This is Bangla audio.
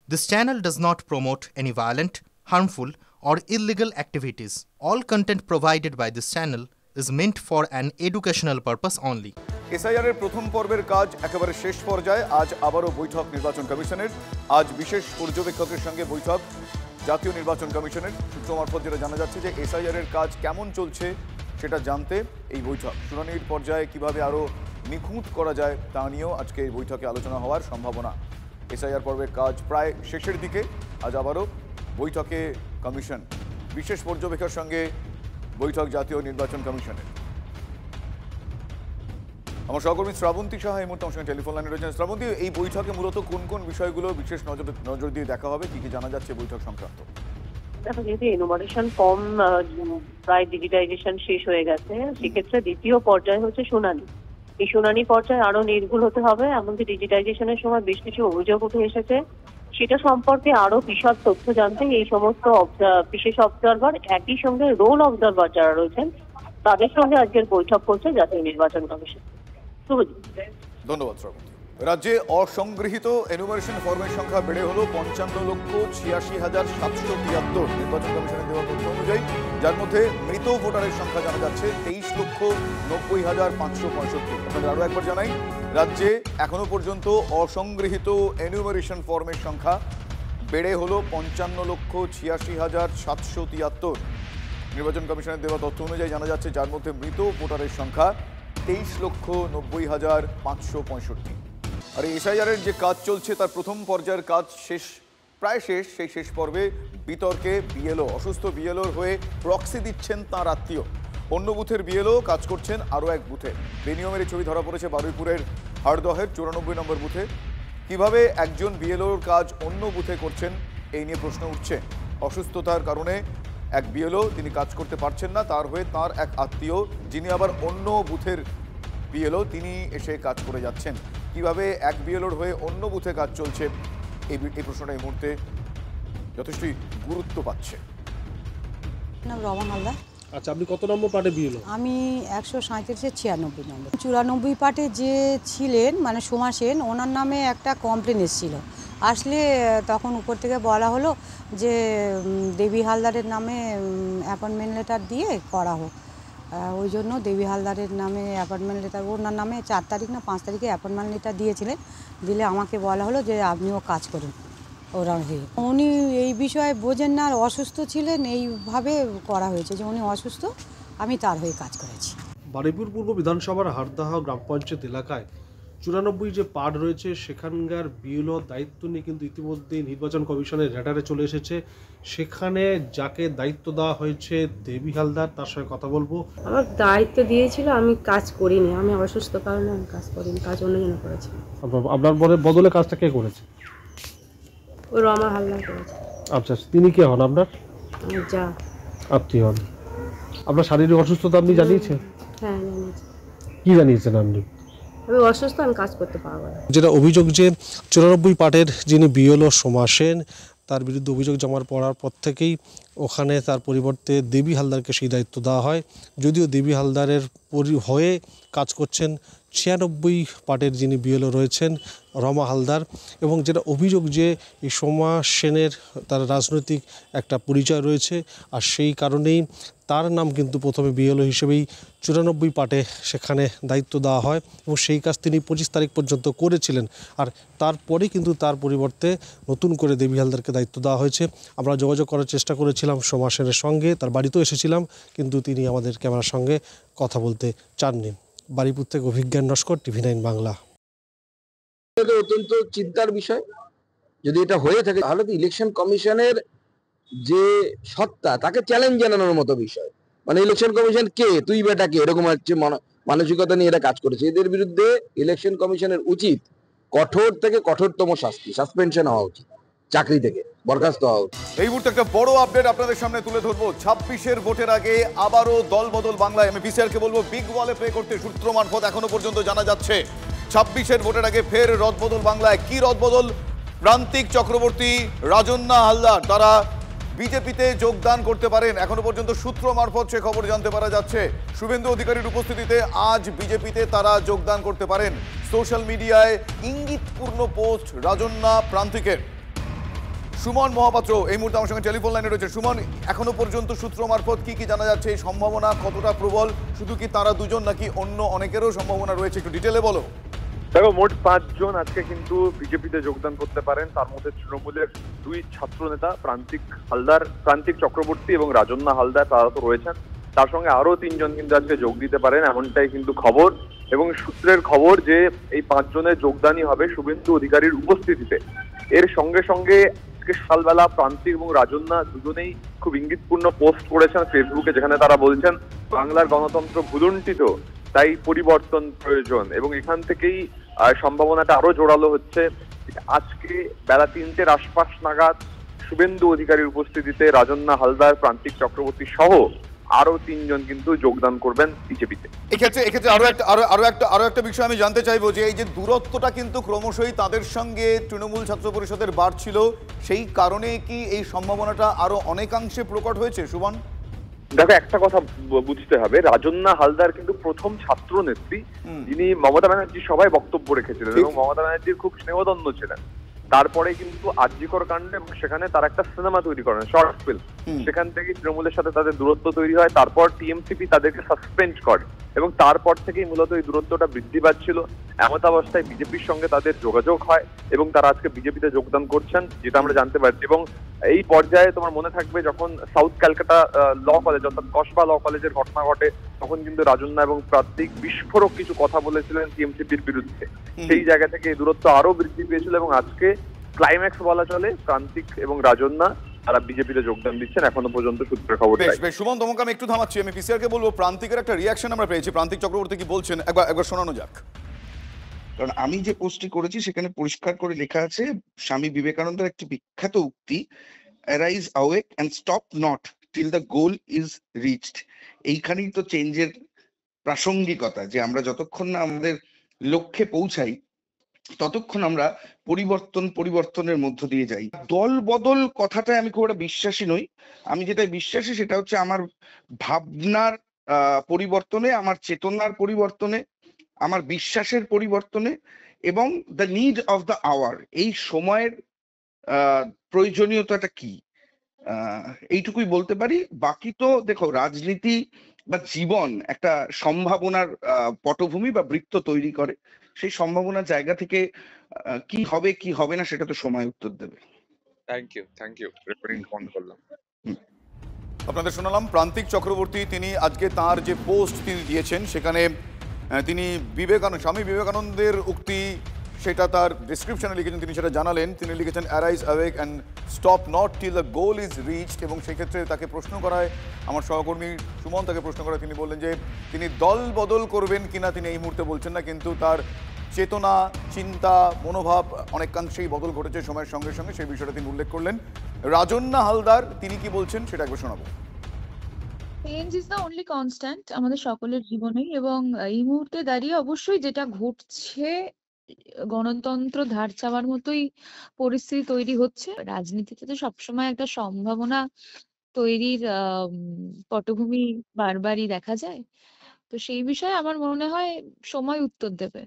This channel does not promote any violent, harmful, or illegal activities. All content provided by this channel is meant for an educational purpose only. SIR এর প্রথম পর্বের কাজ একেবারে শেষ পর্যায়ে। আজ আবারও বৈঠক নির্বাচন কমিশনের। আজ বিশেষ পর্যবেক্ষকের সঙ্গে বৈঠক জাতীয় নির্বাচন কমিশনের। সূত্র মারফত যেটা জানা যাচ্ছে যে এসআইআর এর কাজ কেমন চলছে সেটা জানতে এই বৈঠক। শুনানির পর্যায়ে কিভাবে আরও নিখুঁত করা যায় তা নিয়েও আজকে এই বৈঠকে আলোচনা হওয়ার সম্ভাবনা। এসআইআর পর্বের কাজ প্রায় শেষের দিকে। আজ আবারও বৈঠকে কমিশন, বিশেষ পর্যবেক্ষকের সঙ্গে বৈঠক জাতীয় নির্বাচন কমিশনের। আমার সহকর্মী শ্রাবন্তী সাহা এই মুহূর্তে আমার সঙ্গে টেলিফোন লাইনে রয়েছেন। শ্রাবন্তী, এই বৈঠকে মূলত কোন কোন বিষয়গুলো বিশেষ নজর দিয়ে দেখা হবে, কি কি জানা যাচ্ছে বৈঠক সংক্রান্ত? দেখো, যেহেতু এনুমারেশন ফর্ম প্রায় ডিজিটাইজেশন শেষ হয়ে গেছে, সেক্ষেত্রে দ্বিতীয় পর্যায়ে হচ্ছে শুনানি। এই শুনানি পর্যায়ে আরো নির্ভুল হতে হবে। এমনকি ডিজিটাইজেশনের সময় বেশ কিছু অভিযোগ উঠে এসেছে, সেটা সম্পর্কে আরো বিশদ তথ্য জানতে এই সমস্ত বিশেষ অবজারভার, একই সঙ্গে রোল অবজারভার যারা রয়েছেন তাদের সঙ্গে আজকের বৈঠক করছে জাতীয় নির্বাচন কমিশন। ধন্যবাদ শ্রাবন্তী। রাজ্যে অসংগৃহীত এনুমারেশন ফর্মের সংখ্যা বেড়ে হলো 55,86,773 নির্বাচন কমিশনের দেওয়া তথ্য অনুযায়ী, যার মধ্যে মৃত ভোটারের সংখ্যা জানা যাচ্ছে 23,90,565। আপনাদের আরও একবার জানাই, রাজ্যে এখনো পর্যন্ত অসংগৃহীত এনুমারেশন ফর্মের সংখ্যা বেড়ে হলো 55,86,773 নির্বাচন কমিশনের দেওয়া তথ্য অনুযায়ী জানা যাচ্ছে, যার মধ্যে মৃত ভোটারের সংখ্যা 23,90,565। আর এসআইআর এর যে কাজ চলছে তার প্রথম পর্যায়ের কাজ প্রায় শেষ। সেই শেষ পর্বে বিতর্কে বিএলও, অসুস্থ বিএলওর হয়ে প্রক্সি দিচ্ছেন তাঁর আত্মীয়। অন্য বুথের বিএলও কাজ করছেন আরও এক বুথে। বেনিয়মের এই ছবি ধরা পড়েছে বারুইপুরের হাড়দহের 94 নম্বর বুথে। কিভাবে একজন বিএলওর কাজ অন্য বুথে করছেন, এই নিয়ে প্রশ্ন উঠছে। অসুস্থতার কারণে এক বিএলও, তিনি কাজ করতে পারছেন না, তার হয়ে তার এক আত্মীয়, যিনি আবার অন্য বুথের বিএলও, তিনি এসে কাজ করে যাচ্ছেন। কিভাবে এক বিএলওর হয়ে অন্য বুথে কাজ চলছে, এই প্রশ্নটা এই মুহূর্তে যথেষ্টই গুরুত্ব পাচ্ছে। নাম রমা হালদার। আচ্ছা, আপনি কত নম্বর পার্টে বিএলও? আমি 137-96 নম্বর। 94 পার্টে যে ছিলেন মানে সোমা সেন, ওনার নামে একটা কমপ্লেন এসেছিল। আসলে তখন উপর থেকে বলা হলো যে দেবী হালদারের নামে অ্যাপয়েন্টমেন্ট লেটার দিয়ে করা হোক। ওই জন্য দেবী হালদারের নামে অ্যাপয়েন্টমেন্ট লেটার, ওনার নামে 4 তারিখ না 5 তারিখে অ্যাপয়েন্টমেন্ট লেটার দিয়েছিলেন। দিলে আমাকে বলা হলো যে আপনিও কাজ করুন ওরা হয়ে। উনি এই বিষয়ে বোঝেন না, আর অসুস্থ ছিলেন, এইভাবে করা হয়েছে যে উনি অসুস্থ, আমি তার হয়ে কাজ করেছি। বারুইপুর পূর্ব বিধানসভার হারদাহা গ্রাম পঞ্চায়েত এলাকায় 94 যে পার্ট রয়েছে সেখানকার বিএলও দায়িত্ব নিয়ে কিন্তু ইতিমধ্যেই নির্বাচন কমিশনের রেডারে চলে এসেছে। সেখানে যাকে দায়িত্ব দেওয়া হয়েছে দেবী হালদার, তার সঙ্গে কথা বলবো। আমার দায়িত্ব দিয়েছিল, আমি কাজ করিনি, আমি অসুস্থ কারণে আমি কাজ করিনি, কাজ অন্যজন করেছে। আপনার বদলে কাজটা কে করেছে? ও রমা হালদার করেছে। আচ্ছা, তিনি কে হন আপনার? আমি যা আত্মীয় হন। আপনার শারীরিক অসুস্থতা আপনি জানিয়েছেন? হ্যাঁ, জানিয়েছি। কি জানিয়েছেন আপনি? আমি অসুস্থ, আমি কাজ করতে পারবো না। যেটা অভিযোগ যে 94 পার্টের যিনি বিএলও সোমা সেন, তার বিরুদ্ধে অভিযোগ জমা পড়ার পর থেকেই ওখানে তার পরিবর্তে দেবী হালদারকে সেই দায়িত্ব দেওয়া হয়। যদিও দেবী হালদারের হয়ে কাজ করছেন 96 পার্টের যিনি বিএলও রয়েছেন রমা হালদার। এবং যেটা অভিযোগ যে এই সোমা সেনের তার রাজনৈতিক একটা পরিচয় রয়েছে, আর সেই কারণেই তার নাম কিন্তু প্রথমে বিএলও হিসেবেই 94 পার্টে সেখানে দায়িত্ব দেওয়া হয় এবং সেই কাজ তিনি 25 তারিখ পর্যন্ত করেছিলেন। আর তারপরে কিন্তু তার পরিবর্তে নতুন করে দেবী হালদারকে দায়িত্ব দেওয়া হয়েছে। আমরা যোগাযোগ করার চেষ্টা করেছিলাম সোমা সেনের সঙ্গে, তার বাড়িতেও এসেছিলাম, কিন্তু তিনি আমাদের ক্যামেরার সঙ্গে কথা বলতে চাননি। বারুইপুর থেকে অভিজ্ঞান নস্কর, TV9 বাংলা। অত্যন্ত চিন্তার বিষয়। যদি এটা হয়ে থাকে তাহলে তো ইলেকশন কমিশনের যে সত্তা, তাকে চ্যালেঞ্জ জানানোর মতো বিষয়। মানে ইলেকশন কমিশন কে, তুই বেটা কে, এরকম হচ্ছে মানসিকতা নিয়ে এরা কাজ করেছে। এদের বিরুদ্ধে ইলেকশন কমিশনের উচিত কঠোর থেকে কঠোরতম শাস্তি, সাসপেনশন হওয়া উচিত, চাকরি থেকে বরখাস্ত হওয়া উচিত। এই মুহূর্তে একটা বড় আপডেট আপনাদের সামনে তুলে ধরবো। 26-এর ভোটের আগে আবারও দল বদল বাংলায়। আমি বিসিআরকে বলবো বিগ ওয়ালে প্লে করতে। সূত্র মারফত এখনো পর্যন্ত জানা যাচ্ছে 26-এর ভোটের আগে ফের রদবদল বাংলায়। কি রদবদল? প্রান্তিক চক্রবর্তী, রাজন্না হালদার তারা বিজেপিতে যোগদান করতে পারেন। এখনো পর্যন্ত সূত্র মারফত সে খবর জানতে পারা যাচ্ছে। শুভেন্দু অধিকারীর উপস্থিতিতে আজ বিজেপিতে তারা যোগদান করতে পারেন। সোশ্যাল মিডিয়ায় ইঙ্গিতপূর্ণ পোস্ট রাজন্না প্রান্তিকের। সুমন মহাপাত্র এই মুহূর্তে আমার সঙ্গে টেলিফোন লাইনে রয়েছে। সুমন, এখনো পর্যন্ত সূত্র মারফত কি জানা যাচ্ছে, এই সম্ভাবনা কতটা প্রবল? শুধু কি তারা দুজন নাকি অন্য অনেকেরও সম্ভাবনা রয়েছে, একটু ডিটেলে বলো। দেখো, মোট 5 জন আজকে কিন্তু বিজেপিতে যোগদান করতে পারেন। তার মধ্যে তৃণমূলের 2 ছাত্র নেতা প্রান্তিক চক্রবর্তী এবং রাজন্না হালদার তারা তো রয়েছেন। তার সঙ্গে আরো 3 জন কিন্তু আজকে যোগ দিতে পারেন, এমনটাই কিন্তু খবর। এবং সূত্রের খবর যে এই 5 জনের যোগদানই হবে শুভেন্দু অধিকারীর উপস্থিতিতে। এর সঙ্গে সঙ্গে আজকে সকালবেলা প্রান্তিক এবং রাজন্না দুজনেই খুব ইঙ্গিতপূর্ণ পোস্ট করেছেন ফেসবুকে, যেখানে তারা বলছেন বাংলার গণতন্ত্র ভুলুণ্ঠিত, তাই পরিবর্তন প্রয়োজন। এবং এখান থেকেই সম্ভাবনাটা আরো জোরালো হচ্ছে। আজকে বেলা 3টের আশপাশ নাগাদ শুভেন্দু অধিকারীর উপস্থিতিতে রাজন্না হালদার, প্রান্তিক চক্রবর্তী সহ আরো 3 জন কিন্তু যোগদান করবেন বিজেপিতে। এক্ষেত্রে আরো একটা বিষয় আমি জানতে চাইবো যে এই যে দূরত্বটা কিন্তু ক্রমশই তাদের সঙ্গে তৃণমূল ছাত্র পরিষদের বাড়ছিল, সেই কারণে কি এই সম্ভাবনাটা আরো অনেকাংশে প্রকট হয়েছে? সুমন, দেখো, একটা কথা বুঝতে হবে, রাজন্না হালদার কিন্তু প্রথম ছাত্র নেত্রী যিনি মমতা ব্যানার্জির সভায় বক্তব্য রেখেছিলেন এবং মমতা ব্যানার্জির খুব স্নেহধন্য ছিলেন। তারপরে কিন্তু আরজিকর কাণ্ডে এবং সেখানে তার একটা সিনেমা তৈরি করেন, শর্ট ফিল্ম। সেখান থেকে তৃণমূলের সাথে তাদের দূরত্ব তৈরি হয়। তারপর টিএমসিপি তাদেরকে সাসপেন্ড করে এবং তারপর থেকেই মূলত এই দূরত্বটা বৃদ্ধি পাচ্ছিল। এমতাবস্থায় বিজেপির সঙ্গে তাদের যোগাযোগ হয় এবং তারা আজকে বিজেপিতে যোগদান করছেন, যেটা আমরা জানতে পারছি। এবং এই পর্যায়ে তোমার মনে থাকবে যখন সাউথ ক্যালকাটা ল কলেজ অর্থাৎ কসবা ল কলেজের ঘটনা ঘটে, তখন কিন্তু রাজন্না এবং প্রান্তিক বিস্ফোরক কিছু কথা বলেছিলেন টিএমসিপির বিরুদ্ধে। সেই জায়গা থেকে এই দূরত্ব আরো বৃদ্ধি পেয়েছিল এবং আজকে ক্লাইম্যাক্স বলা চলে, প্রান্তিক এবং রাজন্না তারা বিজেপিতে যোগদান দিচ্ছেন, এখনো পর্যন্ত সূত্রের খবর। সুমন, তোমাকে আমি একটু থামাচ্ছি, আমি পিসিআর কে বলবো প্রান্তিকের একটা রিয়াকশন আমরা পেয়েছি। প্রান্তিক চক্রবর্তী কি বলছেন একবার শোনানো যাক। কারণ আমি যে পোস্টটি করেছি সেখানে পরিষ্কার করে লেখা আছে স্বামী বিবেকানন্দের একটি বিখ্যাত উক্তি, arise awake and stop not till the goal is reached. এইখানেই তো চেঞ্জের প্রাসঙ্গিকতা, যে আমরা যতক্ষণ না আমাদের লক্ষ্যে পৌঁছাই ততক্ষণ আমরা পরিবর্তনের মধ্য দিয়ে যাই। দল বদল কথাটায় আমি খুব একটা বিশ্বাসী নই। আমি যেটা বিশ্বাসী সেটা হচ্ছে আমার ভাবনার পরিবর্তনে, আমার চেতনার পরিবর্তনে, আমার বিশ্বাসের পরিবর্তনে এবং the need of the hour, এই সময়ের প্রয়োজনীয়তাটা কি, এইটুকুই বলতে পারি। বাকি তো দেখো, রাজনীতি বা জীবন একটা সম্ভাবনার পটভূমি বা বৃত্ত তৈরি করে। সেই সম্ভাবনার জায়গা থেকে কি হবে কি হবে না সেটা তো সময় উত্তর দেবে। থ্যাংক ইউ রেকর্ডিং বন্ধ করলাম। আপনাদের শোনালাম প্রান্তিক চক্রবর্তী, তিনি আজকে তার যে পোস্ট তিনি দিয়েছেন সেখানে তিনি স্বামী বিবেকানন্দের উক্তি সেটা তার ডিসক্রিপশনে লিখেছেন, তিনি সেটা জানালেন। তিনি লিখেছেন arise awake and stop not till the goal is reached. এবং সেক্ষেত্রে তাকে প্রশ্ন করায়, আমার সহকর্মী সুমন তাকে প্রশ্ন করায়, তিনি বললেন যে তিনি দল বদল করবেন কিনা তিনি এই মুহূর্তে বলছেন না, কিন্তু তার চেতনা, চিন্তা, মনোভাব অনেকাংশেই বদল ঘটেছে সময়ের সঙ্গে সঙ্গে, সেই বিষয়টা তিনি উল্লেখ করলেন। রাজন্না হালদার তিনি কি বলছেন সেটা একবার শোনাবো। Change is the only constant আমাদের সকলের জীবনেই, এবং এই মুহূর্তে দাঁড়িয়ে অবশ্যই যেটা ঘটছে গণতন্ত্র ধার চাওয়ার মতোই পরিস্থিতি তৈরি হচ্ছে। রাজনীতিতে তো সবসময় একটা সম্ভাবনা তৈরির পটভূমি বারবারই দেখা যায়। তো সেই বিষয়ে আমার মনে হয় সময় উত্তর দেবে।